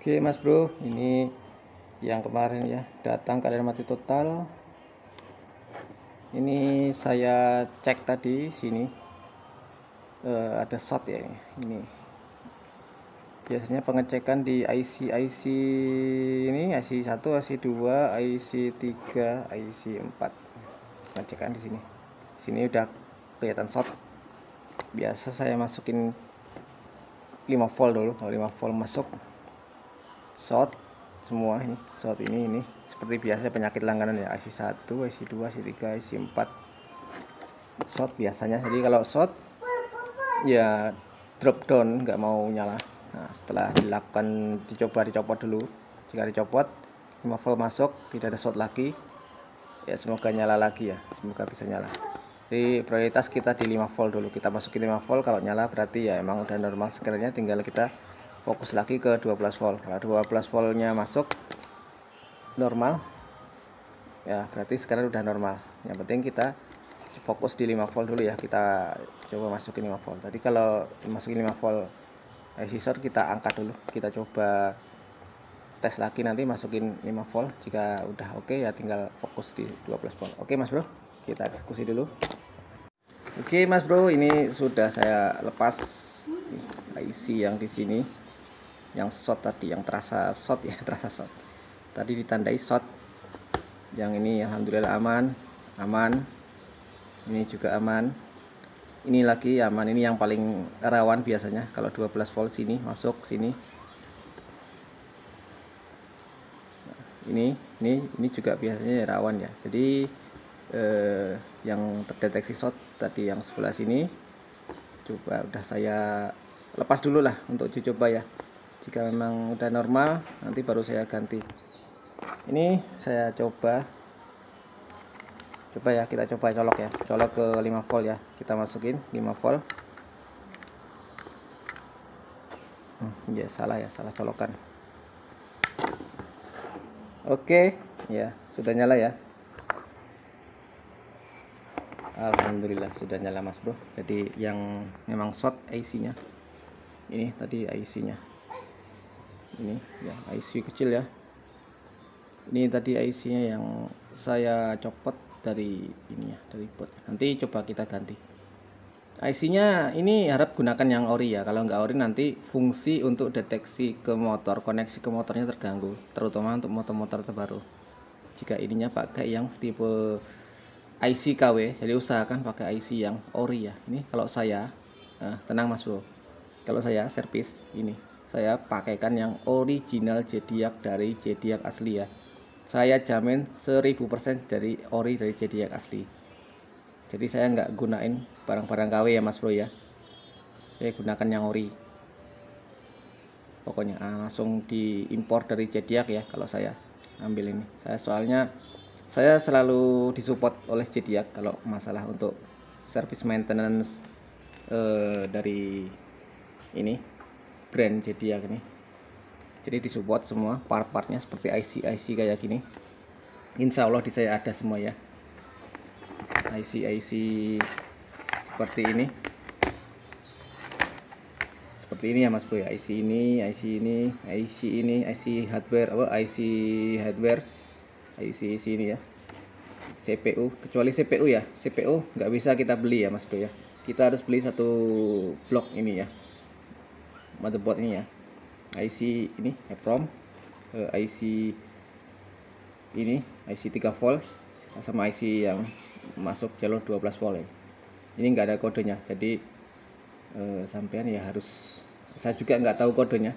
Oke Mas Bro, ini yang kemarin ya datang keadaan mati total. Ini saya cek tadi sini ada short ya ini. Biasanya pengecekan di IC ini IC 1, IC 2, IC 3, IC 4. Pengecekan di sini. Sini udah kelihatan short. Biasa saya masukin 5 volt dulu. Kalau 5 volt masuk short semua ini, short ini seperti biasa penyakit langganan ya, IC 1, IC 2, IC 3, IC 4 short biasanya. Jadi kalau short ya drop down, nggak mau nyala. Nah, setelah dilakukan dicopot dulu. Jika dicopot 5 volt masuk, tidak ada short lagi, ya semoga nyala lagi ya, semoga bisa nyala. Jadi prioritas kita di 5 volt dulu, kita masukin 5 volt. Kalau nyala berarti ya emang udah normal sekiranya, tinggal kita fokus lagi ke 12 volt. Kalau 12 voltnya masuk normal ya berarti sekarang udah normal. Yang penting kita fokus di 5 volt dulu ya, kita coba masukin 5 volt. Tadi kalau masukin 5 volt IC short kita angkat dulu, kita coba tes lagi nanti masukin 5 volt. Jika udah oke ya tinggal fokus di 12 volt. Oke Mas Bro, kita eksekusi dulu. Oke Mas Bro, ini sudah saya lepas IC yang di sini, yang short tadi, yang terasa short ya, terasa short. Tadi ditandai short. Yang ini alhamdulillah aman. Ini juga aman. Ini lagi aman. Ini yang paling rawan biasanya kalau 12 volt sini masuk sini. Ini juga biasanya rawan ya. Jadi yang terdeteksi short tadi yang sebelah sini coba udah saya lepas dulu lah untuk coba ya. Jika memang udah normal nanti baru saya ganti. Ini saya coba ya, kita coba colok ya, colok ke 5 volt ya, kita masukin 5 volt. Ya salah colokan. Oke ya, sudah nyala ya, alhamdulillah sudah nyala Mas Bro. Jadi yang memang short IC nya ini tadi, IC nya ini ya, IC kecil ya. Ini tadi IC nya yang saya copot dari ini ya, dari board. Nanti coba kita ganti IC nya. Ini harap gunakan yang ori ya, kalau nggak ori nanti fungsi untuk deteksi ke motor, koneksi ke motornya terganggu, terutama untuk motor-motor terbaru. Jika ininya pakai yang tipe IC KW, jadi usahakan pakai IC yang ori ya. Ini kalau saya tenang Mas Bro, kalau saya servis ini saya pakaikan yang original Zodiac dari Zodiac asli ya. Saya jamin 1000% dari ori, dari Zodiac asli. Jadi saya nggak gunain barang-barang KW ya Mas Bro ya, saya gunakan yang ori pokoknya. Langsung diimpor dari Zodiac ya kalau saya ambil ini. Soalnya saya selalu disupport oleh Zodiac kalau masalah untuk service maintenance dari ini brand Zodiac ini. Jadi disupport semua part-partnya seperti IC kayak gini. Insya Allah di saya ada semua ya, IC seperti ini ya Mas Bro ya. IC ini IC hardware, IC sini ya, CPU. Kecuali CPU ya, CPU nggak bisa kita beli ya Mas Bro ya, kita harus beli satu blok ini ya, motherboard ini ya. IC ini EPROM, IC ini IC 3 volt sama IC yang masuk jalur 12 volt ya. Ini nggak ada kodenya, jadi sampean ya harus, saya juga nggak tahu kodenya,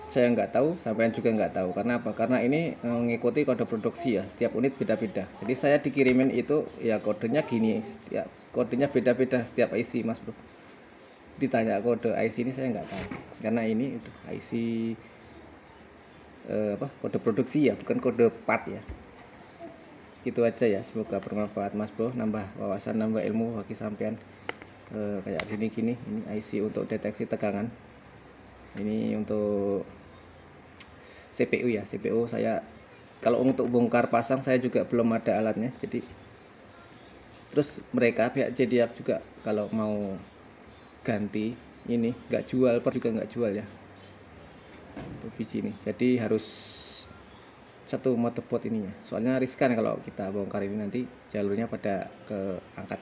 saya nggak tahu, sampean juga nggak tahu. Karena apa? Karena ini mengikuti kode produksi ya, setiap unit beda-beda. Jadi saya dikirimin itu ya kodenya gini ya, kodenya beda-beda setiap IC Mas Bro. Ditanya kode IC ini saya nggak tahu, karena ini IC kode produksi ya, bukan kode part ya. Gitu aja ya, semoga bermanfaat Mas Bro, nambah wawasan, nambah ilmu bagi sampean. Kayak gini ini IC untuk deteksi tegangan. Ini untuk CPU ya, CPU saya kalau untuk bongkar pasang saya juga belum ada alatnya. Jadi terus mereka pihak Zodiac juga kalau mau ganti ini nggak jual, juga nggak jual ya. satu biji ini. Jadi harus satu motherboard ininya, soalnya riskan kalau kita bongkar ini, nanti jalurnya pada keangkat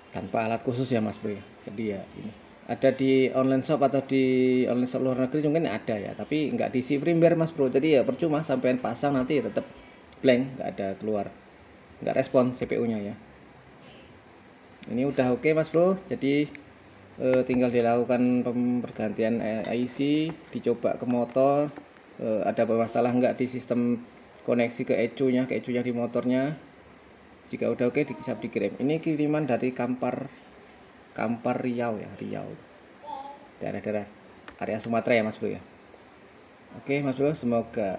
tanpa alat khusus ya Mas Bro ya. Jadi ya ini ada di online shop atau di online shop luar negeri mungkin ada ya, tapi nggak diisi firmware Mas Bro. Jadi ya percuma sampean pasang nanti tetap blank, nggak ada keluar, nggak respon CPU-nya ya. Ini udah oke Mas Bro, jadi tinggal dilakukan pergantian IC, dicoba ke motor, ada masalah nggak di sistem koneksi ke ECU-nya di motornya. Jika udah oke bisa dikirim. Ini kiriman dari Kampar Riau ya, Riau, daerah-daerah area Sumatera ya Mas Bro ya. Oke Mas Bro, semoga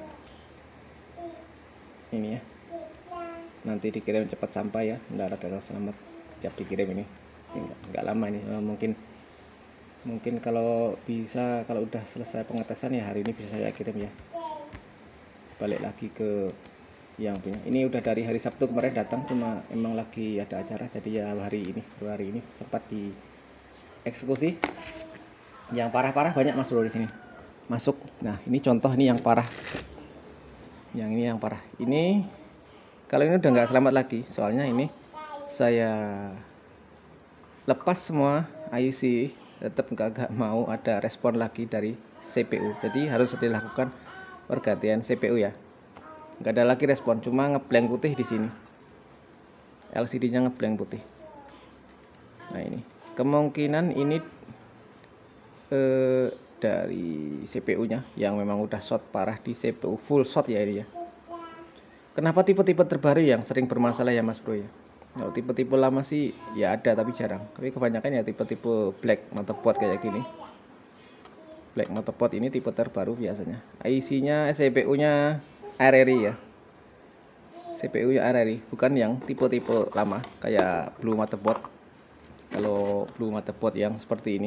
ini ya nanti dikirim cepat sampai ya, mendarat dengan selamat, siap dikirim. Ini nggak lama ini, mungkin kalau bisa, kalau udah selesai pengetesan ya hari ini bisa saya kirim ya. Balik lagi ke yang punya ini, udah dari hari Sabtu kemarin datang, cuma emang lagi ada acara, jadi ya hari ini sempat dieksekusi. Yang parah-parah banyak Mas Bro di sini masuk. Nah ini contoh, ini yang parah, yang ini yang parah. Ini kalau ini udah nggak selamat lagi, soalnya ini saya lepas semua IC, tetap nggak mau ada respon lagi dari CPU. Jadi harus dilakukan pergantian CPU ya. Nggak ada lagi respon, cuma ngeblank putih di sini. LCD-nya ngeblank putih. Nah ini kemungkinan ini dari CPU-nya yang memang udah short parah di CPU, full short ya ini ya. Kenapa tipe-tipe terbaru yang sering bermasalah ya Mas Bro ya? Kalau tipe-tipe lama sih ya ada, tapi jarang. Tapi kebanyakan ya tipe-tipe black motherboard kayak gini. Black motherboard ini tipe terbaru biasanya. IC-nya, CPU-nya RRI ya. CPU-nya RRI, bukan yang tipe-tipe lama kayak blue motherboard. Kalau blue motherboard yang seperti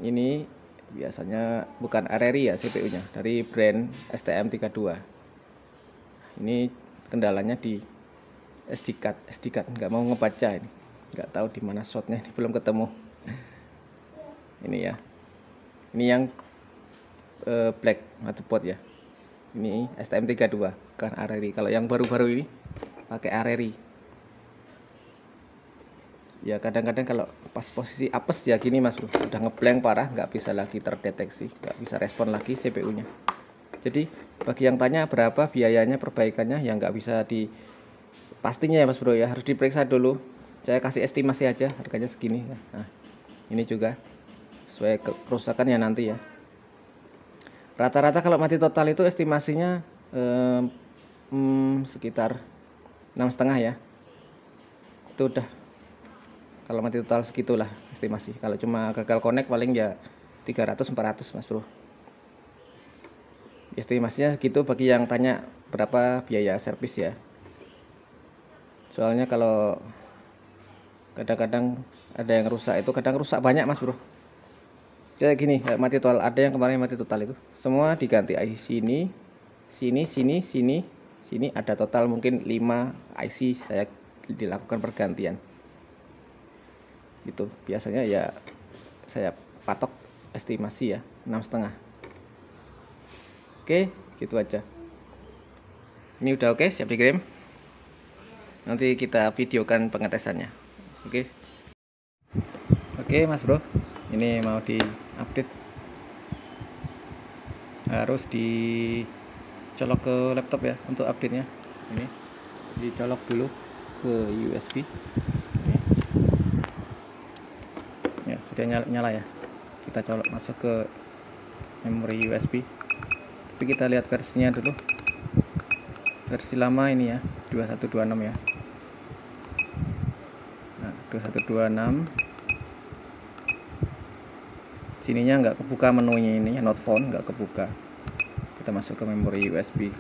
ini biasanya bukan RRI ya CPU-nya, dari brand STM32. Ini kendalanya di SD card nggak mau ngebaca, ini nggak tahu di mana shotnya, ini belum ketemu. Ini ya, ini yang black motherboard ya, ini STM32 bukan RRI. Kalau yang baru-baru ini pakai RRI ya. Kadang-kadang kalau pas posisi apes ya gini Mas Bro, udah ngeblank parah, nggak bisa lagi terdeteksi, nggak bisa respon lagi CPU-nya. Jadi bagi yang tanya berapa biayanya perbaikannya, ya nggak bisa di pastinya ya Mas Bro ya, harus diperiksa dulu. Saya kasih estimasi aja, harganya segini. Nah ini juga sesuai kerusakannya nanti ya. Rata-rata kalau mati total itu estimasinya sekitar 6,5 ya. Itu udah, kalau mati total segitulah estimasi. Kalau cuma gagal connect paling ya 300-400 Mas Bro. Estimasinya segitu bagi yang tanya berapa biaya servis ya. Soalnya kalau kadang-kadang ada yang rusak, itu kadang rusak banyak Mas Bro. Kayak gini, kayak mati total, ada yang kemarin mati total itu semua diganti IC, sini ada total mungkin 5 IC saya dilakukan pergantian. Itu biasanya ya saya patok estimasi ya 6,5. Oke, gitu aja. Ini udah oke, siap dikirim. Nanti kita videokan pengetesannya. Oke Mas Bro, ini mau diupdate, harus dicolok ke laptop ya untuk update-nya. Ini dicolok dulu ke USB. Ini. Ya sudah nyala ya. Kita colok masuk ke memori USB. Tapi kita lihat versinya dulu. Versi lama ini ya, 2126 ya. Nah, 2126. Sininya nggak kebuka menunya, ini not found, nggak kebuka. Kita masuk ke memori USB.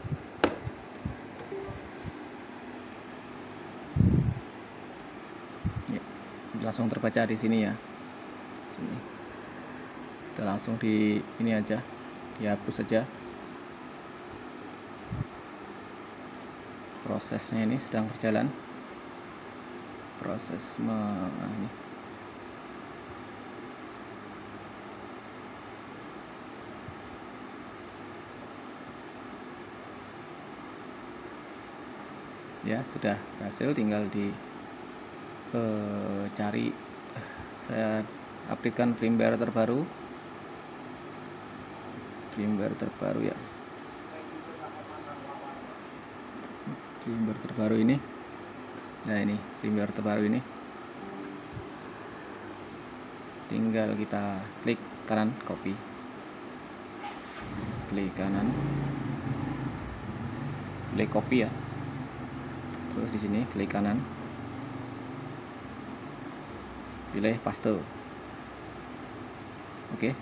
Ya, langsung terbaca di sini ya. Sini. Kita langsung di ini aja, dihapus saja. Prosesnya ini sedang berjalan, proses ini. Ya, sudah berhasil, tinggal di cari. Saya updatekan firmware terbaru ya, firmware terbaru ini. Nah, ini firmware terbaru ini, tinggal kita klik kanan copy, klik kanan, klik copy ya, terus di sini klik kanan, pilih paste. Oke,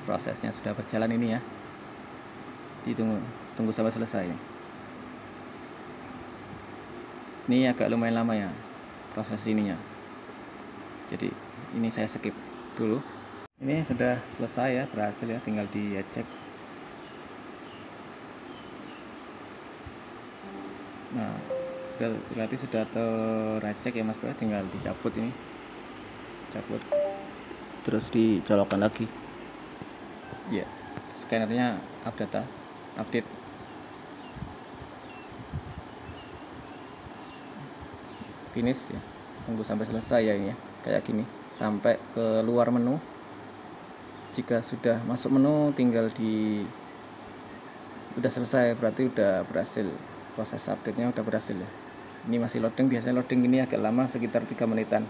prosesnya sudah berjalan ini ya, tunggu sampai selesai. Ini agak lumayan lama ya proses ininya, jadi ini saya skip dulu. Ini sudah selesai ya, berhasil ya, tinggal di eject. Nah, berarti sudah tereject ya Mas Bro, tinggal dicabut ini, cabut terus dicolokkan lagi ya. Scannernya update. Finish ya, tunggu sampai selesai ya ini ya, kayak gini sampai ke luar menu. Jika sudah masuk menu, tinggal udah selesai, berarti udah berhasil, proses update nya udah berhasil ya. Ini masih loading, biasanya loading ini agak lama, sekitar 3 menitan.